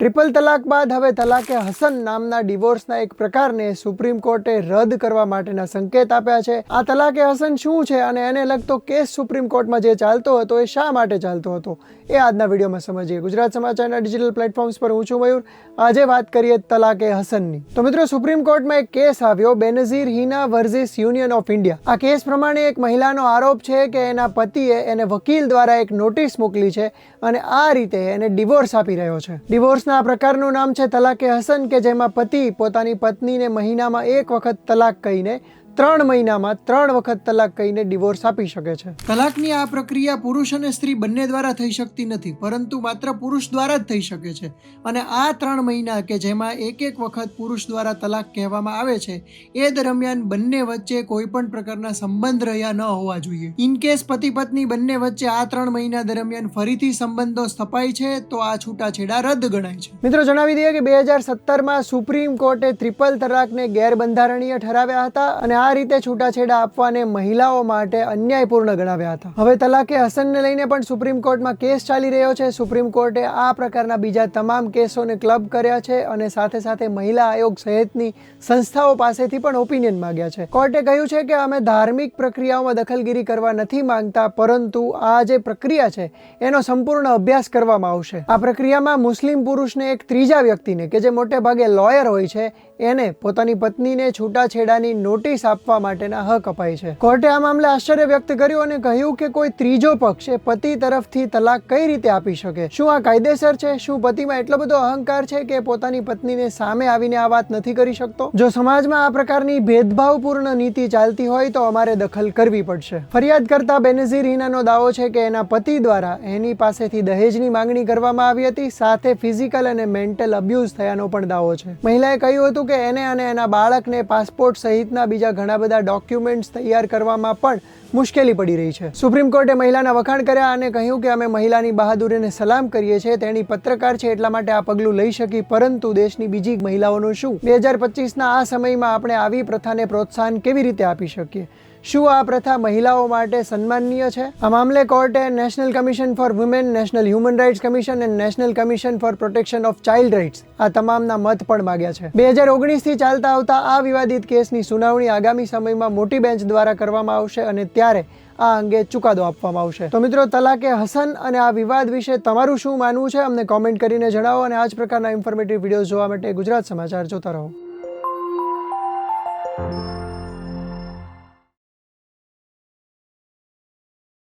Triple તલાક બાદ હવે તલાકે હસન નામના ડિવોર્સના એક પ્રકારને સુપ્રીમ કોર્ટે રદ કરવા માટેના સંકેત આપ્યા છે। આ તલાકે હસન શું છે અને એને લગતો કેસ સુપ્રીમ કોર્ટમાં જે ચાલતો હતો એ શા માટે ચાલતો હતો એ આજના વિડીયોમાં સમજીએ। ગુજરાત સમાચારના ડિજિટલ પ્લેટફોર્મ્સ પર હું છું મયુર। આજે વાત કરીએ તલાકે હસનની। તો મિત્રો, સુપ્રીમ કોર્ટમાં એક કેસ આવ્યો, Benazir Hina versus union of India. આ કેસ પ્રમાણે એક મહિલાનો આરોપ છે કે એના પતિએ એને વકીલ દ્વારા એક નોટિસ મોકલી છે અને આ રીતે એને ડિવોર્સ આપી રહ્યો છે। ડિવોર્સના આ પ્રકારનું નામ છે તલાકે હસન, કે જેમાં પતિ પોતાની પત્નીને મહિનામાં એક વખત તલાક કહીને 3 મહિનામાં 3 વખત તલાક કહીને ડિવોર્સ આપી શકે છે। તલાકની આ પ્રક્રિયા પુરુષ અને સ્ત્રી બંને દ્વારા થઈ શકતી નથી, પરંતુ માત્ર પુરુષ દ્વારા જ થઈ શકે છે। અને આ 3 મહિના કે જેમાં એક વખત પુરુષ દ્વારા તલાક કહેવામાં આવે છે, એ દરમિયાન બંને વચ્ચે કોઈ પણ પ્રકારના સંબંધ રહ્યા ન હોવા જોઈએ। ઇનકેસ પતિ પત્ની બંને વચ્ચે આ 3 મહિના દરમિયાન ફરીથી સંબંધો સ્થપાય છે તો આ છૂટાછેડા રદ ગણાય છે। મિત્રો, જણાવી દઈએ કે 2017માં સુપ્રીમ કોર્ટે ટ્રિપલ તલાકને ગેરબંધારણીય ઠરાવ્યા હતા અને આ રીતે છૂટાછેડા આપવાને મહિલાઓ માટે અન્યાયપૂર્ણ ગણાવ્યા હતા। હવે તલાકે હસનને લઈને પણ સુપ્રીમ કોર્ટમાં કેસ ચાલી રહ્યો છે। સુપ્રીમ કોર્ટે આ પ્રકારના બીજા તમામ કેસોને ક્લબ કર્યા છે અને સાથે સાથે મહિલા આયોગ સહિતની સંસ્થાઓ પાસેથી પણ ઓપિનિયન માંગ્યા છે। કોર્ટે કહ્યું છે કે અમે ધાર્મિક પ્રક્રિયાઓમાં દખલગીરી કરવા નથી માંગતા, પરંતુ આ જે પ્રક્રિયા છે એનો સંપૂર્ણ અભ્યાસ કરવામાં આવશે। આ પ્રક્રિયામાં મુસ્લિમ પુરુષને એક ત્રીજા વ્યક્તિને, કે જે મોટે ભાગે લોયર હોય છે, એને પોતાની પત્નીને છૂટાછેડાની નોટિસ આપવા માટેના હક અપાય છે। કોર્ટે આ મામલે આશ્ચર્ય વ્યક્ત કર્યું અને કહ્યું કે કોઈ ત્રીજો પક્ષ એ પતિ તરફથી તલાક કઈ રીતે આપી શકે? શું આ કાયદેસર છે? શું પતિમાં એટલો બધો અહંકાર છે કે પોતાની પત્નીને સામે આવીને આ વાત નથી કરી શકતો? જો સમાજમાં આ પ્રકારની ભેદભાવપૂર્ણ નીતિ ચાલતી હોય તો અમારે દખલ કરવી પડશે। ફરિયાદ કરતા બેનઝીર હિનાનો દાવો છે કે એના પતિ દ્વારા એની પાસેથી દહેજની માંગણી કરવામાં આવી હતી, સાથે ફિઝિકલ અને મેન્ટલ અબ્યુઝ થયાનો પણ દાવો છે। મહિલાએ કહ્યું હતું કે એને અને એના બાળકને પાસપોર્ટ સહિતના બીજા ઘણા બધા ડોક્યુમેન્ટ્સ તૈયાર કરવામાં પણ મુશ્કેલી પડી રહી છે। સુપ્રીમ કોર્ટે મહિલાના વખાણ કર્યા અને કહ્યું કે અમે મહિલાની બહાદુરીને સલામ કરીએ છીએ, તેણી પત્રકાર છે એટલા માટે આ પગલું લઈ શકી, પરંતુ દેશની બીજી મહિલાઓનું શું? 2025ના આ સમયમાં આપણે આવી પ્રથાને પ્રોત્સાહન કેવી રીતે આપી શકીએ? શું આ પ્રથા મહિલાઓ માટે સન્માનનીય છે? આ મામલે કોર્ટે national commission for women, national human rights commission અને national commission for protection of child rights આ તમામના મત પણ માગ્યા છે। 2019થી ચાલતા આવતા આ વિવાદિત કેસની સુનાવણી આગામી સમયમાં મોટી બેન્ચ દ્વારા કરવામાં આવશે અને ત્યારે આ અંગે ચુકાદો આપવામાં આવશે। તો મિત્રો, તલાકે હસન અને આ વિવાદ વિશે તમારું શું માનવું છે? અમને કોમેન્ટ કરીને જણાવો અને આ જ પ્રકારના ઇન્ફોર્મેટિવ વિડીયોઝ જોવા માટે ગુજરાત સમાચાર જોતા રહો।